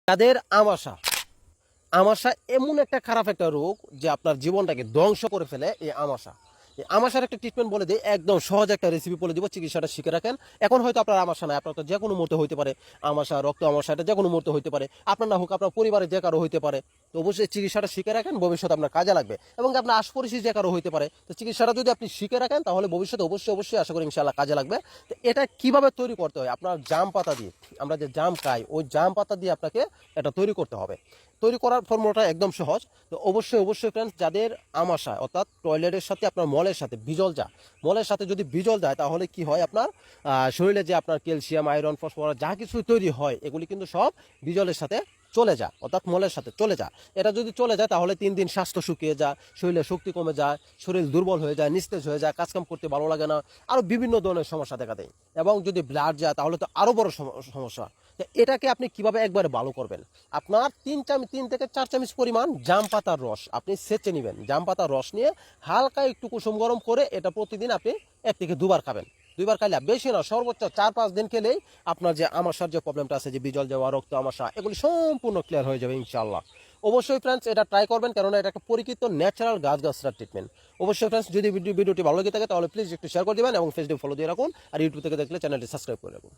যাদের আমাশা এমন একটা খারাপ একটা রোগ যে আপনার জীবনটাকে ধ্বংস করে ফেলে। এই আমাশার একটা ট্রিটমেন্ট বলে দিই, একদম সহজ একটা রেসিপি বলে দিব, চিকিৎসাটা শিখে রাখেন। এখন হয়তো আপনার আমাশা নাই, আপনার তো যে কোনো মুহূর্তে হইতে পারে আমাশা, রক্ত আমাশা, এটা যে কোনো মুহূর্তে হইতে পারে, আপনার না হোক আপনার পরিবারে যে কারো হইতে পারে। তো অবশ্যই চিকিৎসাটা শিখে রাখেন, ভবিষ্যতে আপনার কাজে লাগবে, এবং আপনার আশপাশে যে কারো হইতে পারে। তো চিকিৎসাটা যদি আপনি শিখে রাখেন তাহলে ভবিষ্যতে অবশ্যই আশা করি ইনশাআল্লাহ কাজে লাগবে। তো এটা কিভাবে তৈরি করতে হয়, আপনার জাম পাতা দিয়ে, আমরা যে জাম খাই ওই জাম পাতা দিয়ে আপনাকে এটা তৈরি করতে হবে। তৈরি করার ফর্মুলাটা একদম সহজ। তো অবশ্যই ফ্রেন্ডস, যাদের আমাশা অর্থাৎ টয়লেটের সাথে আপনার মলের সাথে মলের সাথে যদি বিজল যায় তাহলে কি হয়, আপনার শরীরে যে আপনার ক্যালসিয়াম, আয়রন, ফসফরাস যা কিছু তৈরি হয় এগুলি কিন্তু সব বিজলের সাথে চলে যায়, অর্থাৎ মলের সাথে চলে যায়। এটা যদি চলে যায় তাহলে 3 দিন স্বাস্থ্য শুকিয়ে যায়, শরীরে শক্তি কমে যায়, শরীর দুর্বল হয়ে যায়, নিস্তেজ হয়ে যায়, কাজকাম করতে ভালো লাগে না, আরও বিভিন্ন ধরনের সমস্যা দেখা দেয়। এবং যদি ব্লাড যায় তাহলে তো আরও বড় সমস্যা। এটাকে আপনি কিভাবে একবারে ভালো করবেন, আপনার 3 থেকে 4 চামচ পরিমাণ জাম পাতার রস আপনি সেচে নেবেন। জাম পাতার রস নিয়ে হালকা একটু কুসুম গরম করে এটা প্রতিদিন আপনি 1 থেকে 2 বার খাবেন। 2 বার খাইলে, বেশি না, সর্বোচ্চ 4-5 দিন খেলেই আপনার যে আমাশার যে প্রবলেমটা আছে, যে বিজল যাওয়া, রক্ত আমাশা, এগুলি সম্পূর্ণ ক্লিয়ার হয়ে যাবে ইনশাআল্লাহ। অবশ্যই ফ্রেন্ডস এটা ট্রাই করবেন, কেননা এটা একটা পরীক্ষিত ন্যাচারাল গাছগাছড়ার ট্রিটমেন্ট। অবশ্যই ফ্রেন্ডস, যদি ভিডিওটি ভালো লেগে থাকে তাহলে প্লিজ একটু শেয়ার করে দেবেন এবং ফেসবুক ফলো দিয়ে রাখুন, আর ইউটিউব থেকে দেখলে চ্যানেলটি সাবস্ক্রাইব করে রাখুন।